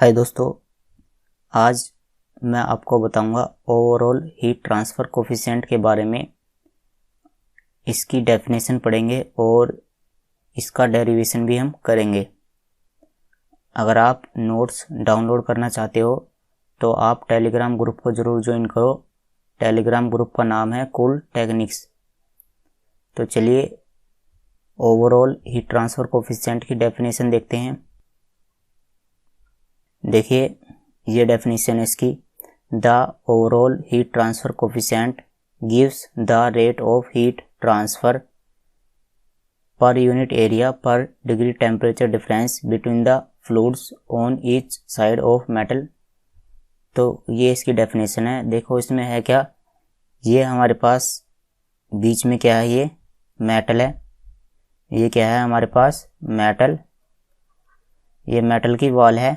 हाय दोस्तों, आज मैं आपको बताऊंगा ओवरऑल हीट ट्रांसफ़र कोफिशिएंट के बारे में। इसकी डेफिनेशन पढ़ेंगे और इसका डेरिवेशन भी हम करेंगे। अगर आप नोट्स डाउनलोड करना चाहते हो तो आप टेलीग्राम ग्रुप को ज़रूर ज्वाइन करो। टेलीग्राम ग्रुप का नाम है कूल टेक्निक्स। तो चलिए ओवरऑल हीट ट्रांसफ़र कोफिशिएंट की डेफिनेशन देखते हैं। देखिए, ये डेफिनेशन है इसकी। The overall heat transfer coefficient gives the rate of heat transfer per unit area per degree temperature difference between the fluids on each side of metal. तो ये इसकी डेफिनेशन है। देखो इसमें है क्या, ये हमारे पास बीच में क्या है, ये मेटल है। ये क्या है हमारे पास, मेटल। ये मेटल की वॉल है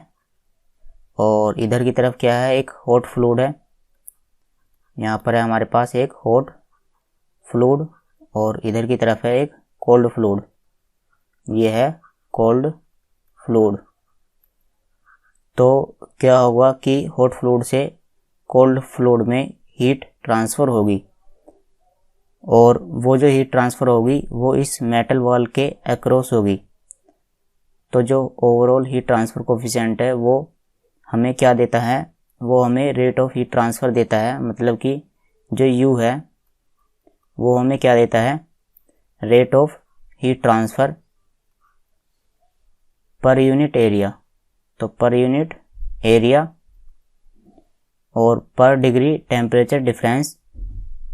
और इधर की तरफ क्या है, एक हॉट फ्लूइड है। यहाँ पर है हमारे पास एक हॉट फ्लूइड और इधर की तरफ है एक कोल्ड फ्लूइड। ये है कोल्ड फ्लूइड। तो क्या होगा कि हॉट फ्लूइड से कोल्ड फ्लूइड में हीट ट्रांसफ़र होगी और वो जो हीट ट्रांसफ़र होगी वो इस मेटल वॉल के अक्रॉस होगी। तो जो ओवरऑल हीट ट्रांसफ़र कोफिशिएंट है वो हमें क्या देता है, वो हमें रेट ऑफ हीट ट्रांसफ़र देता है। मतलब कि जो U है वो हमें क्या देता है, rate of heat transfer per unit area. तो पर यूनिट एरिया और पर degree temperature difference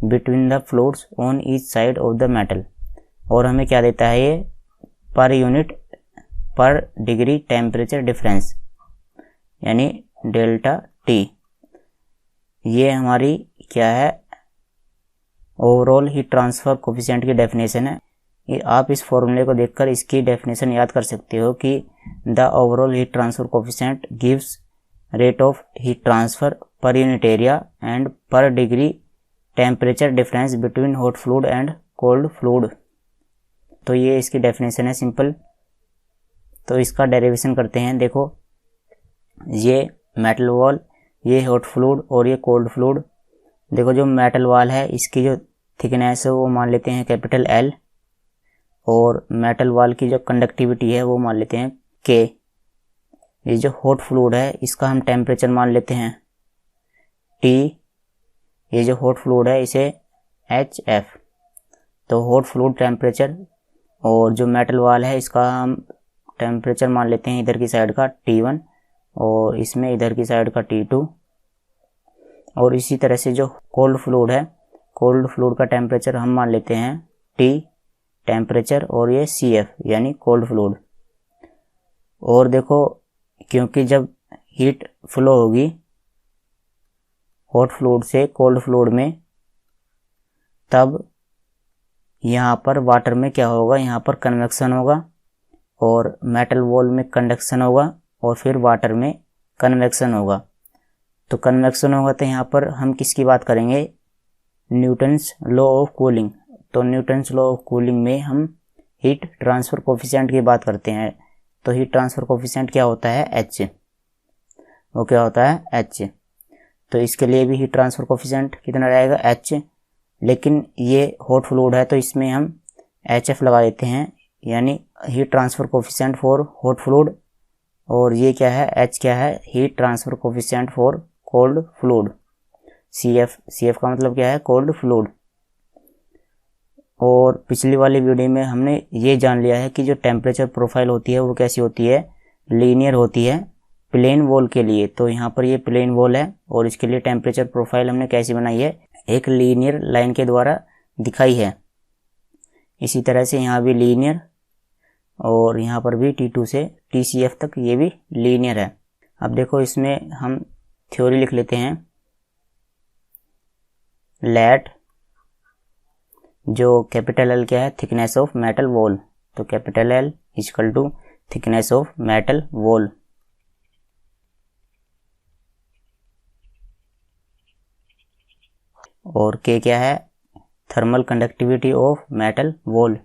between the fluids on each side of the metal. और हमें क्या देता है, ये पर यूनिट पर डिग्री टेम्परेचर डिफरेंस यानी डेल्टा T। ये हमारी क्या है, ओवरऑल हीट ट्रांसफ़र कोफिशिएंट की डेफिनेशन है। ये आप इस फॉर्मूले को देखकर इसकी डेफिनेशन याद कर सकते हो कि the overall heat transfer coefficient gives rate of heat transfer per unit area and per degree temperature difference between hot fluid and cold fluid. तो ये इसकी डेफिनेशन है, सिंपल। तो इसका डेरिवेशन करते हैं। देखो, ये मेटल वॉल, ये हॉट फ्लूइड और ये कोल्ड फ्लूइड। देखो, जो मेटल वॉल है इसकी जो थिकनेस है वो मान लेते हैं कैपिटल L और मेटल वॉल की जो कंडक्टिविटी है वो मान लेते हैं K। ये जो हॉट फ्लूइड है इसका हम टेम्परेचर मान लेते हैं T। ये जो हॉट फ्लूइड है इसे HF। तो हॉट फ्लूइड टेम्परेचर और जो मेटल वॉल है इसका हम टेम्परेचर मान लेते हैं इधर की साइड का T1 और इसमें इधर की साइड का T2। और इसी तरह से जो कोल्ड फ्लूइड है, कोल्ड फ्लूइड का टेम्परेचर हम मान लेते हैं T टेम्परेचर और ये CF यानी कोल्ड फ्लूइड। और देखो, क्योंकि जब हीट फ्लो होगी हॉट फ्लूइड से कोल्ड फ्लूइड में, तब यहाँ पर वाटर में क्या होगा, यहाँ पर कन्वेक्शन होगा और मेटल वॉल में कंडक्शन होगा और फिर वाटर में कन्वेक्शन होगा। तो कन्वेक्शन होगा तो यहाँ पर हम किसकी बात करेंगे, न्यूटन्स लॉ ऑफ कूलिंग। तो न्यूटन्स लॉ ऑफ कूलिंग में हम हीट ट्रांसफ़र कोफिशिएंट की बात करते हैं। तो हीट ट्रांसफ़र कोफिशिएंट क्या होता है, H। वो क्या होता है, H। तो इसके लिए भी हीट ट्रांसफ़र कोफिशिएंट कितना रहेगा, H। लेकिन ये हॉट फ्लूइड है तो इसमें हम HF लगा देते हैं, यानी heat transfer coefficient for hot fluid. और ये क्या है, H क्या है, heat transfer coefficient for cold fluid. CF का मतलब क्या है, कोल्ड फ्लूइड। और पिछली वाली वीडियो में हमने ये जान लिया है कि जो टेम्परेचर प्रोफाइल होती है वो कैसी होती है, लीनियर होती है प्लेन वॉल के लिए। तो यहाँ पर ये प्लेन वॉल है और इसके लिए टेम्परेचर प्रोफाइल हमने कैसी बनाई है, एक लीनियर लाइन के द्वारा दिखाई है। इसी तरह से यहाँ भी लीनियर और यहाँ पर भी T2 से TCF तक ये भी लीनियर है। अब देखो, इसमें हम थ्योरी लिख लेते हैं। लेट जो कैपिटल L क्या है, थिकनेस ऑफ मेटल वॉल। तो capital L equal to thickness of metal wall. और K क्या है, thermal conductivity of metal wall.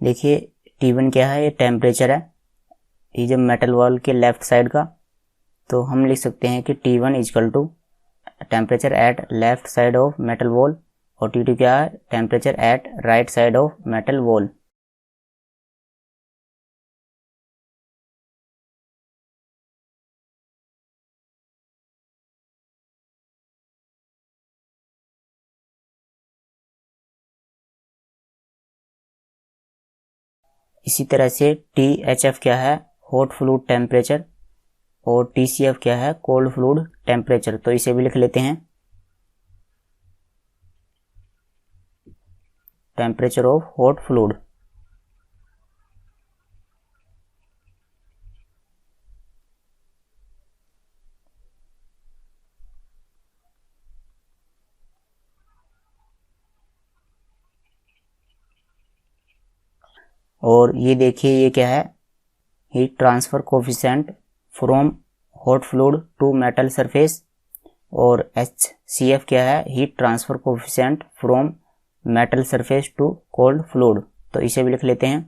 देखिए T1 क्या है, ये टेम्परेचर है, ये जब मेटल वॉल के लेफ्ट साइड का, तो हम लिख सकते हैं कि T1 equal to temperature at left side of metal wall, और T2 क्या है, temperature at right side of metal wall. इसी तरह से THF क्या है, हॉट फ्लूइड टेम्परेचर, और TCF क्या है, कोल्ड फ्लूइड टेम्परेचर। तो इसे भी लिख लेते हैं, टेम्परेचर ऑफ हॉट फ्लूइड। और ये देखिए ये क्या है, heat transfer coefficient from hot fluid to metal surface, और HCF क्या है, heat transfer coefficient from metal surface to cold fluid. तो इसे भी लिख लेते हैं।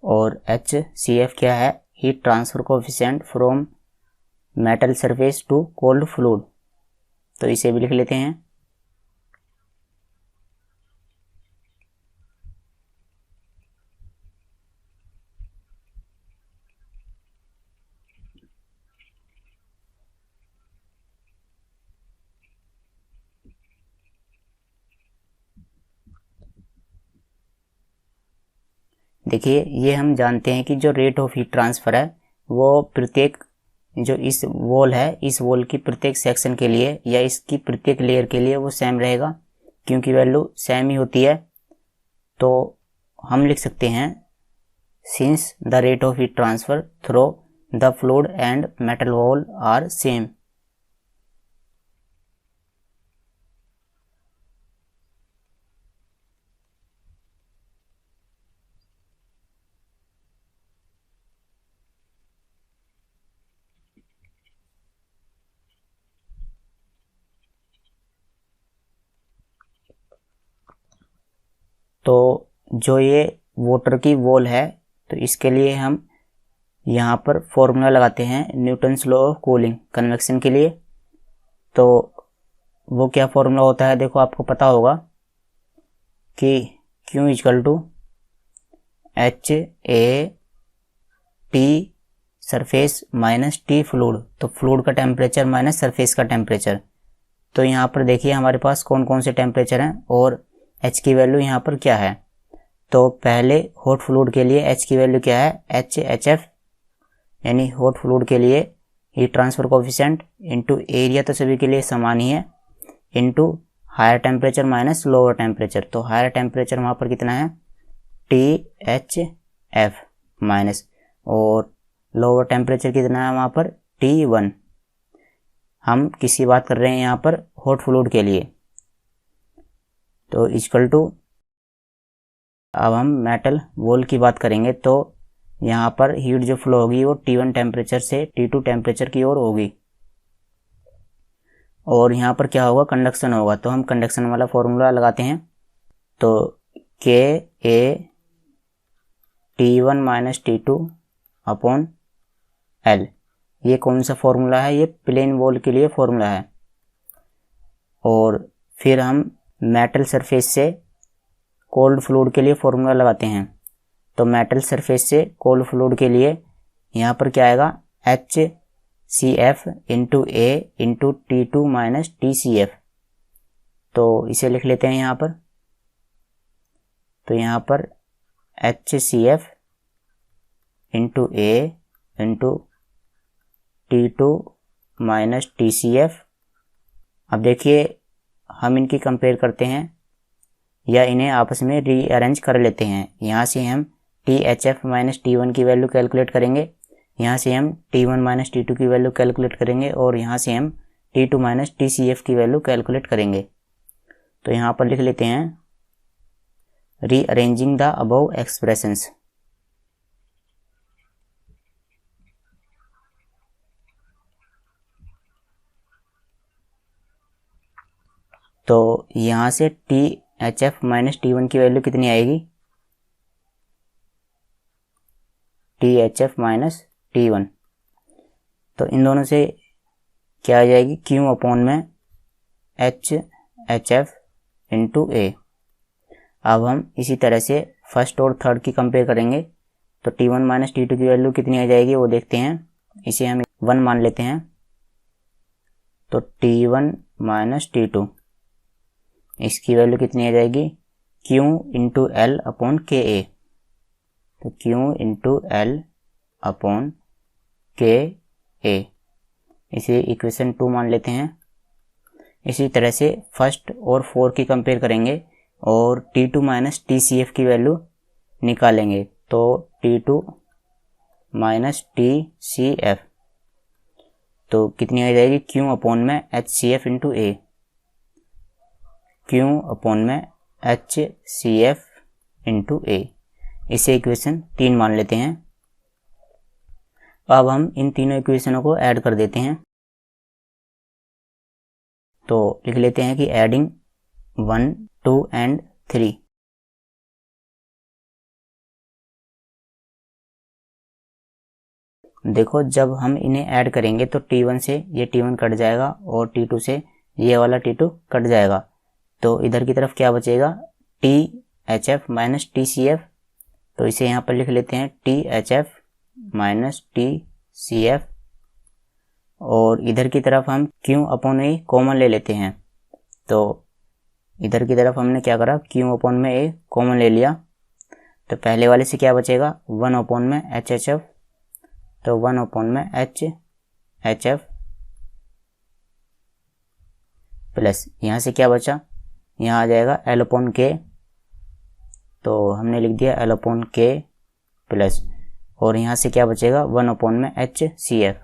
और HCF क्या है, heat transfer coefficient from metal surface to cold fluid. तो इसे भी लिख लेते हैं। देखिए ये हम जानते हैं कि जो रेट ऑफ हीट ट्रांसफ़र है वो प्रत्येक जो इस वॉल है, इस वॉल की प्रत्येक सेक्शन के लिए या इसकी प्रत्येक लेयर के लिए वो सेम रहेगा, क्योंकि वैल्यू सेम ही होती है। तो हम लिख सकते हैं, since the rate of heat transfer through the fluid and metal wall are same. तो जो ये वाटर की वॉल है, तो इसके लिए हम यहाँ पर फॉर्मूला लगाते हैं Newton's law of cooling convection के लिए। तो वो क्या फॉर्मूला होता है, देखो आपको पता होगा कि Q equal to HA T surface minus T fluid. तो फ्लूइड का टेम्परेचर माइनस सरफेस का टेम्परेचर। तो यहाँ पर देखिए हमारे पास कौन कौन से टेम्परेचर हैं और H की वैल्यू यहाँ पर क्या है। तो पहले हॉट फ्लूइड के लिए H की वैल्यू क्या है, HHF, यानी हॉट फ्लूइड के लिए heat transfer coefficient into area, तो सभी के लिए समान ही है, into higher temperature minus lower temperature. तो हायर टेम्परेचर वहाँ पर कितना है, THF माइनस, और लोअर टेम्परेचर कितना है वहाँ पर, T1। हम किसी बात कर रहे हैं यहाँ पर हॉट फ्लूइड के लिए। तो इक्वल टू, अब हम मेटल वॉल की बात करेंगे, तो यहाँ पर हीट जो फ्लो होगी वो T1 टेम्परेचर से T2 टेम्परेचर की ओर होगी, और यहाँ पर क्या होगा, कंडक्शन होगा। तो हम कंडक्शन वाला फॉर्मूला लगाते हैं। तो KA T1 minus T2 upon L, ये कौन सा फॉर्मूला है, ये प्लेन वॉल के लिए फॉर्मूला है। और फिर हम मेटल सरफेस से कोल्ड फ्लूइड के लिए फॉर्मूला लगाते हैं। तो मेटल सरफेस से कोल्ड फ्लूइड के लिए यहाँ पर क्या आएगा, HCF into A into T2 minus TCF। तो इसे लिख लेते हैं यहाँ पर। तो यहाँ पर HCF into A into T2 minus TCF। अब देखिए हम इनकी कंपेयर करते हैं या इन्हें आपस में रीअरेंज कर लेते हैं। यहाँ से हम THF माइनस T1 की वैल्यू कैलकुलेट करेंगे, यहाँ से हम T1 माइनस T2 की वैल्यू कैलकुलेट करेंगे, और यहाँ से हम T2 माइनस TCF की वैल्यू कैलकुलेट करेंगे। तो यहाँ पर लिख लेते हैं रीअरेंजिंग द अबव एक्सप्रेशंस। तो यहाँ से THF माइनस T1 की वैल्यू कितनी आएगी, THF माइनस T1। तो इन दोनों से क्या आ जाएगी, Q अपॉन में HF इंटू A। अब हम इसी तरह से फर्स्ट और थर्ड की कंपेयर करेंगे। तो T1 माइनस T2 की वैल्यू कितनी आ जाएगी वो देखते हैं। इसे हम 1 मान लेते हैं। तो T1 माइनस T2 इसकी वैल्यू कितनी आ जाएगी, Q into L upon KA। तो Q into L upon KA, इसे इक्वेशन 2 मान लेते हैं। इसी तरह से फर्स्ट और 4 की कंपेयर करेंगे और T2 माइनस TCF की वैल्यू निकालेंगे। तो T2 माइनस TCF तो कितनी आ जाएगी, Q अपॉन में HCF into A, Q upon में HCF इंटू A। इसे इक्वेशन 3 मान लेते हैं। अब हम इन तीनों इक्वेशनों को ऐड कर देते हैं। तो लिख लेते हैं कि एडिंग 1, 2 एंड 3। देखो जब हम इन्हें ऐड करेंगे तो T1 से ये T1 कट जाएगा और T2 से ये वाला T2 कट जाएगा। तो इधर की तरफ क्या बचेगा, THF माइनस TCF। तो इसे यहाँ पर लिख लेते हैं THF माइनस TCF। और इधर की तरफ हम Q अपॉन A कॉमन ले लेते हैं। तो इधर की तरफ हमने क्या करा, Q अपॉन में A कॉमन ले लिया। तो पहले वाले से क्या बचेगा, 1 अपॉन में HHF। तो 1 अपॉन में HHF प्लस यहाँ से क्या बचा, यहाँ आ जाएगा L अपॉन K। तो हमने लिख दिया L अपॉन K प्लस, और यहाँ से क्या बचेगा, 1 अपॉन में HCF,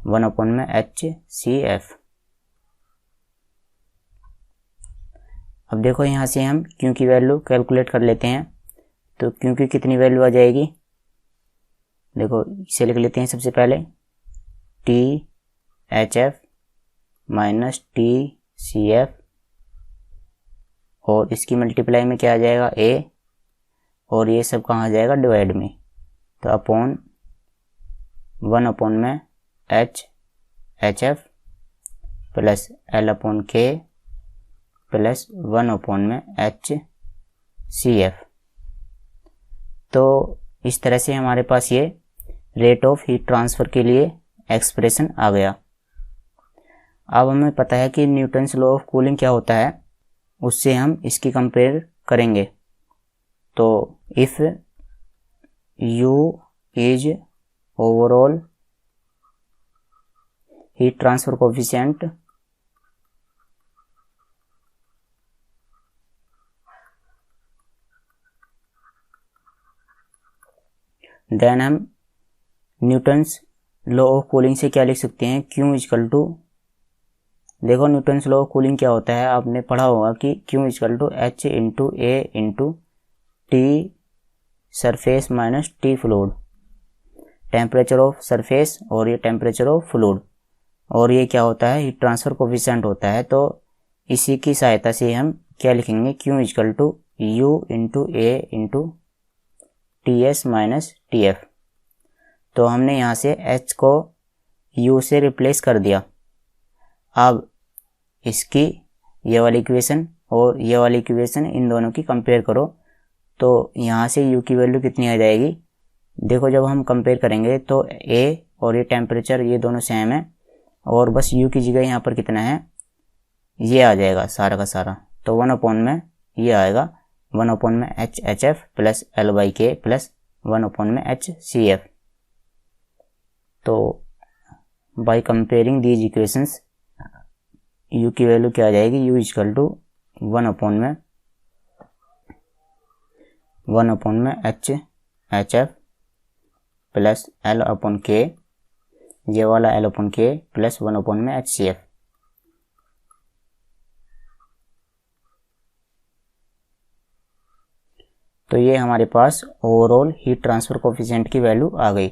1 अपॉन में HCF। अब देखो यहाँ से हम Q की वैल्यू कैलकुलेट कर लेते हैं। तो Q की कितनी वैल्यू आ जाएगी, देखो इसे लिख लेते हैं सबसे पहले THF माइनस TCF, और इसकी मल्टीप्लाई में क्या आ जाएगा A, और ये सब कहाँ आ जाएगा, डिवाइड में। तो अपॉन 1 अपॉन में HHF plus L upon K plus 1 upon में HCF। तो इस तरह से हमारे पास ये रेट ऑफ हीट ट्रांसफ़र के लिए एक्सप्रेशन आ गया। अब हमें पता है कि न्यूटन्स लॉ ऑफ कूलिंग क्या होता है, उससे हम इसकी कंपेयर करेंगे। तो if U is overall heat transfer coefficient then हम न्यूटन्स लॉ ऑफ कूलिंग से क्या लिख सकते हैं, Q इक्वल टू, देखो न्यूटन्स लॉ ऑफ कूलिंग क्या होता है, आपने पढ़ा होगा कि Q equal to H into A into T surface minus T fluid, temperature of surface और ये टेम्परेचर ऑफ फ्लूइड, और ये क्या होता है, हीट ट्रांसफर कोफिशिएंट होता है। तो इसी की सहायता से हम क्या लिखेंगे, Q equal to U into A into TS minus TF। तो हमने यहाँ से H को U से रिप्लेस कर दिया। अब इसकी ये वाली इक्वेशन और ये वाली इक्वेशन इन दोनों की कंपेयर करो। तो यहाँ से U की वैल्यू कितनी आ जाएगी, देखो जब हम कंपेयर करेंगे तो A और ये टेम्परेचर ये दोनों सेम है, और बस U की जगह यहाँ पर कितना है, ये आ जाएगा सारा का सारा। तो 1 अपॉन में ये आएगा 1 अपॉन में HHF plus L by K plus 1 upon में HCF। तो by comparing these equations U की वैल्यू क्या आ जाएगी, U इक्वल टू 1 अपॉन में HHF plus L upon K, ये वाला L upon K plus 1 upon में HCF। तो ये हमारे पास ओवरऑल हीट ट्रांसफर कोफिशिएंट की वैल्यू आ गई।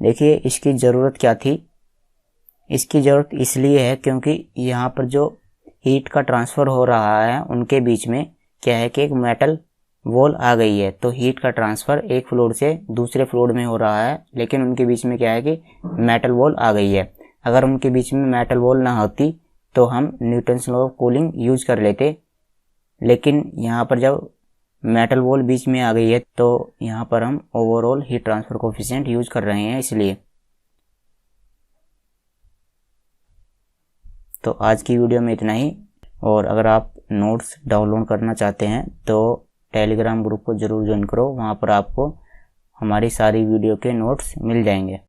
देखिए इसकी ज़रूरत क्या थी, इसकी ज़रूरत इसलिए है क्योंकि यहाँ पर जो हीट का ट्रांसफ़र हो रहा है उनके बीच में क्या है कि एक मेटल वॉल आ गई है। तो हीट का ट्रांसफ़र एक फ्लोर से दूसरे फ्लोर में हो रहा है, लेकिन उनके बीच में क्या है कि मेटल वॉल आ गई है। अगर उनके बीच में मेटल वॉल ना होती तो हम Newton's law of cooling use कर लेते, लेकिन यहाँ पर जब मेटल वॉल बीच में आ गई है तो यहाँ पर हम overall heat transfer coefficient use कर रहे हैं इसलिए। तो आज की वीडियो में इतना ही, और अगर आप नोट्स डाउनलोड करना चाहते हैं तो टेलीग्राम ग्रुप को ज़रूर ज्वाइन करो, वहाँ पर आपको हमारी सारी वीडियो के नोट्स मिल जाएंगे।